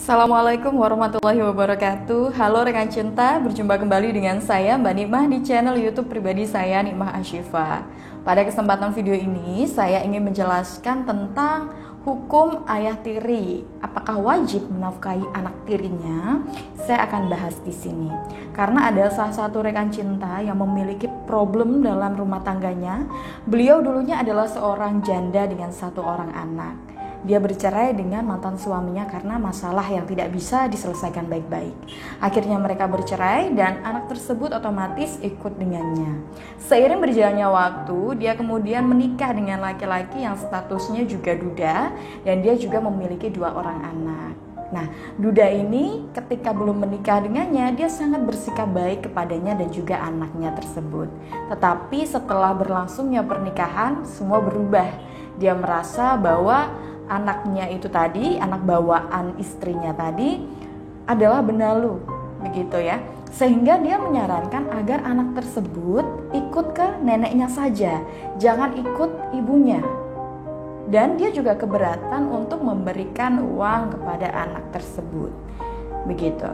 Assalamualaikum warahmatullahi wabarakatuh. Halo rekan cinta, berjumpa kembali dengan saya Mbak Nikmah di channel YouTube pribadi saya, Nikmah Ashifa. Pada kesempatan video ini saya ingin menjelaskan tentang hukum ayah tiri. Apakah wajib menafkahi anak tirinya? Saya akan bahas di sini. Karena ada salah satu rekan cinta yang memiliki problem dalam rumah tangganya. Beliau dulunya adalah seorang janda dengan satu orang anak. Dia bercerai dengan mantan suaminya karena masalah yang tidak bisa diselesaikan baik-baik. Akhirnya mereka bercerai dan anak tersebut otomatis ikut dengannya. Seiring berjalannya waktu, dia kemudian menikah dengan laki-laki yang statusnya juga duda dan dia juga memiliki 2 orang anak. Nah, duda ini ketika belum menikah dengannya, dia sangat bersikap baik kepadanya dan juga anaknya tersebut. Tetapi setelah berlangsungnya pernikahan, semua berubah. Dia merasa bahwa anaknya itu tadi, anak bawaan istrinya tadi adalah benalu, begitu ya. Sehingga dia menyarankan agar anak tersebut ikut ke neneknya saja, jangan ikut ibunya. Dan dia juga keberatan untuk memberikan uang kepada anak tersebut, begitu.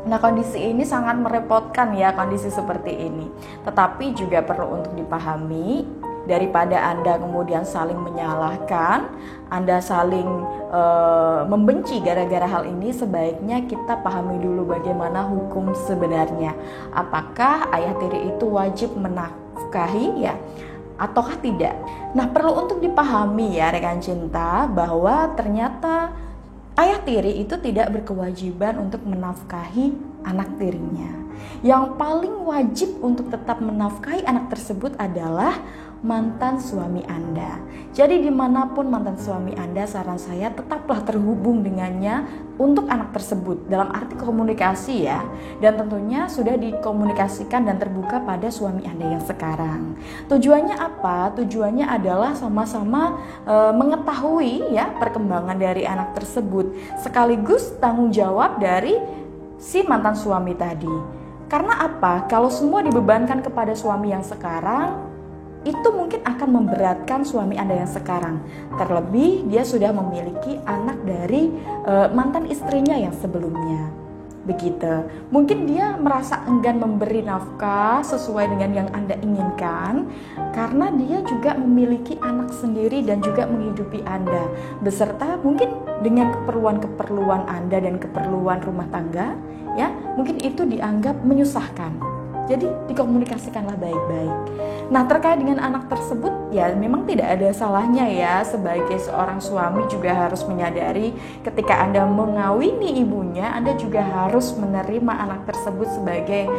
Nah, kondisi ini sangat merepotkan ya, kondisi seperti ini. Tetapi juga perlu untuk dipahami, daripada Anda kemudian saling menyalahkan, Anda saling membenci gara-gara hal ini, sebaiknya kita pahami dulu bagaimana hukum sebenarnya. Apakah ayah tiri itu wajib menafkahi ya, ataukah tidak? Nah, perlu untuk dipahami ya rekan cinta, bahwa ternyata ayah tiri itu tidak berkewajiban untuk menafkahi anak tirinya. Yang paling wajib untuk tetap menafkahi anak tersebut adalah mantan suami Anda. Jadi dimanapun mantan suami Anda, saran saya tetaplah terhubung dengannya untuk anak tersebut, dalam arti komunikasi ya. Dan tentunya sudah dikomunikasikan dan terbuka pada suami Anda yang sekarang. Tujuannya apa? Tujuannya adalah sama-sama mengetahui ya perkembangan dari anak tersebut, sekaligus tanggung jawab dari si mantan suami tadi. Karena apa? Kalau semua dibebankan kepada suami yang sekarang, itu mungkin akan memberatkan suami Anda yang sekarang. Terlebih dia sudah memiliki anak dari mantan istrinya yang sebelumnya. Begitu. Mungkin dia merasa enggan memberi nafkah sesuai dengan yang Anda inginkan, karena dia juga memiliki anak sendiri dan juga menghidupi Anda, beserta mungkin dengan keperluan-keperluan Anda dan keperluan rumah tangga, ya. Mungkin itu dianggap menyusahkan. Jadi dikomunikasikanlah baik-baik. Nah, terkait dengan anak tersebut, ya memang tidak ada salahnya ya, sebagai seorang suami juga harus menyadari ketika Anda mengawini ibunya, Anda juga harus menerima anak tersebut sebagai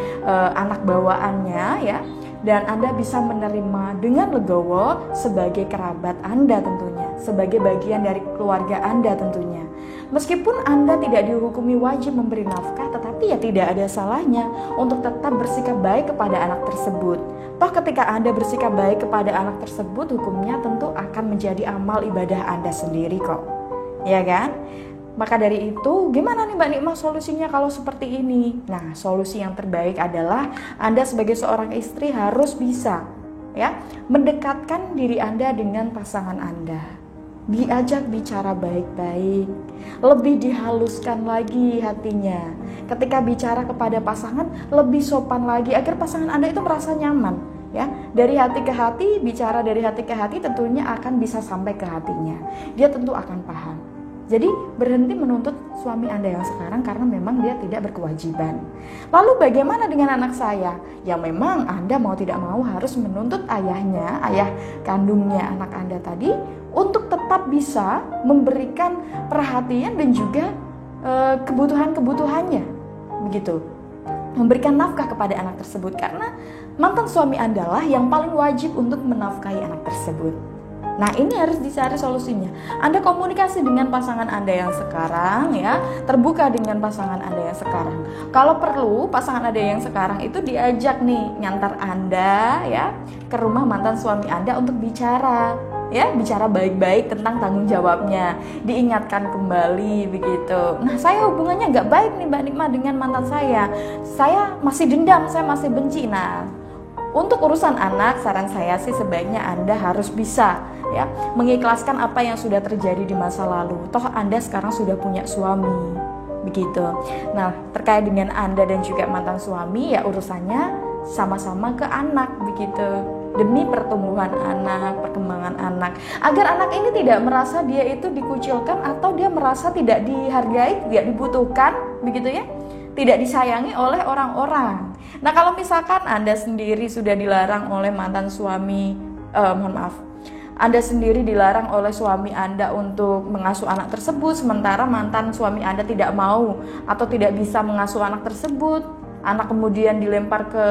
anak bawaannya ya. Dan Anda bisa menerima dengan legowo sebagai kerabat Anda tentunya, sebagai bagian dari keluarga Anda tentunya. Meskipun Anda tidak dihukumi wajib memberi nafkah, tetapi ya tidak ada salahnya untuk tetap bersikap baik kepada anak tersebut. Toh ketika Anda bersikap baik kepada anak tersebut, hukumnya tentu akan menjadi amal ibadah Anda sendiri kok. Ya kan? Maka dari itu, gimana nih Mbak Nikmah solusinya kalau seperti ini? Nah, solusi yang terbaik adalah Anda sebagai seorang istri harus bisa ya mendekatkan diri Anda dengan pasangan Anda. Diajak bicara baik-baik, lebih dihaluskan lagi hatinya. Ketika bicara kepada pasangan, lebih sopan lagi agar pasangan Anda itu merasa nyaman. Ya, dari hati ke hati, bicara dari hati ke hati tentunya akan bisa sampai ke hatinya. Dia tentu akan paham. Jadi berhenti menuntut suami Anda yang sekarang karena memang dia tidak berkewajiban. Lalu bagaimana dengan anak saya? Ya memang Anda mau tidak mau harus menuntut ayahnya, ayah kandungnya anak Anda tadi, untuk tetap bisa memberikan perhatian dan juga kebutuhan-kebutuhannya. Begitu. Memberikan nafkah kepada anak tersebut, karena mantan suami Anda lah yang paling wajib untuk menafkahi anak tersebut. Nah, ini harus dicari solusinya. Anda komunikasi dengan pasangan Anda yang sekarang ya, terbuka dengan pasangan Anda yang sekarang. Kalau perlu, pasangan Anda yang sekarang itu diajak nih nyantar Anda ya ke rumah mantan suami Anda untuk bicara. Ya, bicara baik-baik tentang tanggung jawabnya, diingatkan kembali begitu. Nah, saya hubungannya nggak baik nih Mbak Nikmah dengan mantan saya masih dendam, saya masih benci. Nah, untuk urusan anak, saran saya sih sebaiknya Anda harus bisa ya mengikhlaskan apa yang sudah terjadi di masa lalu. Toh Anda sekarang sudah punya suami. begitu. Nah, terkait dengan Anda dan juga mantan suami, ya urusannya sama-sama ke anak begitu, demi pertumbuhan anak, perkembangan anak, agar anak ini tidak merasa dia itu dikucilkan atau dia merasa tidak dihargai, tidak dibutuhkan begitu ya, tidak disayangi oleh orang-orang. Nah, kalau misalkan Anda sendiri sudah dilarang oleh mantan suami, Anda sendiri dilarang oleh suami Anda untuk mengasuh anak tersebut, sementara mantan suami Anda tidak mau atau tidak bisa mengasuh anak tersebut, anak kemudian dilempar ke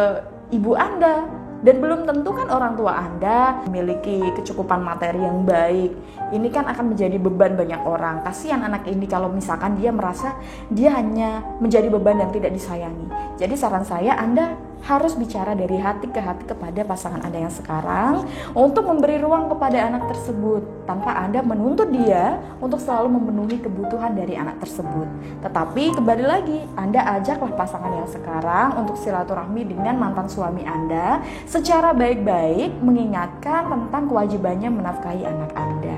ibu Anda, dan belum tentu kan orang tua Anda memiliki kecukupan materi yang baik. Ini kan akan menjadi beban banyak orang. Kasihan anak ini kalau misalkan dia merasa dia hanya menjadi beban dan tidak disayangi. Jadi saran saya, Anda harus bicara dari hati ke hati kepada pasangan Anda yang sekarang untuk memberi ruang kepada anak tersebut tanpa Anda menuntut dia untuk selalu memenuhi kebutuhan dari anak tersebut. Tetapi kembali lagi, Anda ajaklah pasangan yang sekarang untuk silaturahmi dengan mantan suami Anda secara baik-baik, mengingatkan tentang kewajibannya menafkahi anak Anda.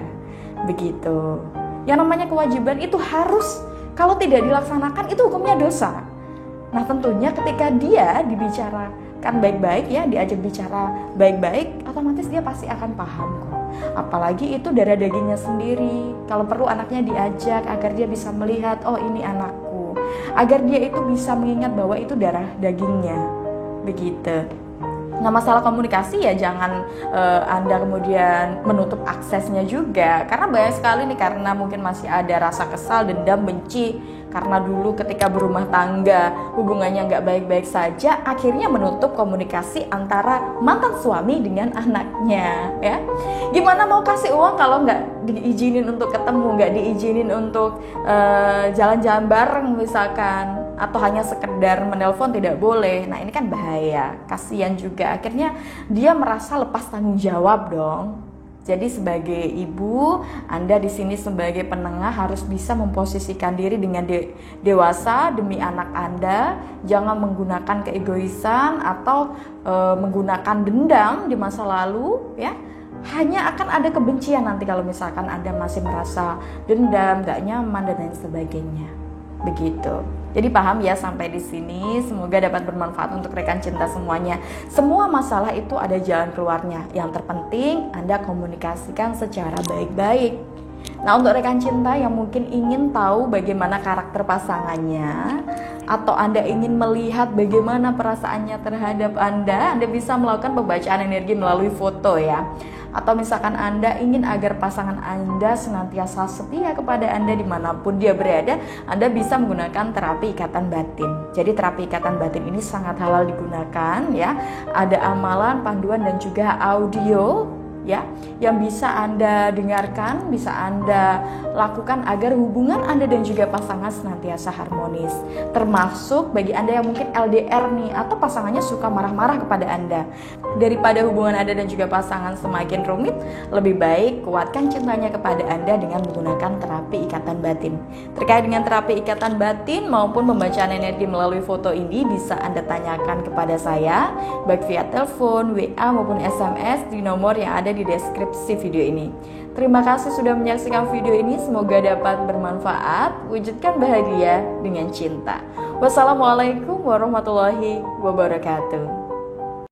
Begitu. Yang namanya kewajiban itu harus, kalau tidak dilaksanakan itu hukumnya dosa. Nah, tentunya ketika dia dibicarakan baik-baik ya, diajak bicara baik-baik, otomatis dia pasti akan paham kok. Apalagi itu darah dagingnya sendiri. Kalau perlu anaknya diajak agar dia bisa melihat, oh ini anakku. Agar dia itu bisa mengingat bahwa itu darah dagingnya. Begitu. Nah, masalah komunikasi ya jangan Anda kemudian menutup aksesnya juga, karena banyak sekali nih, karena mungkin masih ada rasa kesal, dendam, benci karena dulu ketika berumah tangga hubungannya nggak baik-baik saja, akhirnya menutup komunikasi antara mantan suami dengan anaknya ya. Gimana mau kasih uang kalau nggak diizinin untuk ketemu, nggak diizinin untuk jalan-jalan bareng misalkan, atau hanya sekedar menelpon tidak boleh. Nah, ini kan bahaya, kasihan juga, akhirnya dia merasa lepas tanggung jawab dong. Jadi sebagai ibu, Anda di sini sebagai penengah harus bisa memposisikan diri dengan dewasa demi anak Anda. Jangan menggunakan keegoisan atau menggunakan dendam di masa lalu ya. Hanya akan ada kebencian nanti kalau misalkan Anda masih merasa dendam, gak nyaman dan lain sebagainya. Begitu. Jadi paham ya sampai di sini, semoga dapat bermanfaat untuk rekan cinta semuanya. Semua masalah itu ada jalan keluarnya. Yang terpenting Anda komunikasikan secara baik-baik. Nah, untuk rekan cinta yang mungkin ingin tahu bagaimana karakter pasangannya, atau Anda ingin melihat bagaimana perasaannya terhadap Anda bisa melakukan pembacaan energi melalui foto ya. Atau misalkan Anda ingin agar pasangan Anda senantiasa setia kepada Anda dimanapun dia berada, Anda bisa menggunakan terapi ikatan batin. Jadi terapi ikatan batin ini sangat halal digunakan ya. Ada amalan, panduan dan juga audio ya, yang bisa Anda dengarkan, bisa Anda lakukan agar hubungan Anda dan juga pasangan senantiasa harmonis. Termasuk bagi Anda yang mungkin LDR nih, atau pasangannya suka marah-marah kepada Anda. Daripada hubungan Anda dan juga pasangan semakin rumit, lebih baik kuatkan cintanya kepada Anda dengan menggunakan terapi ikatan batin. Terkait dengan terapi ikatan batin maupun pembacaan energi melalui foto ini, bisa Anda tanyakan kepada saya, baik via telepon, WA maupun SMS di nomor yang ada di deskripsi video ini. Terima kasih sudah menyaksikan video ini, semoga dapat bermanfaat. Wujudkan bahagia dengan cinta. Wassalamualaikum warahmatullahi wabarakatuh.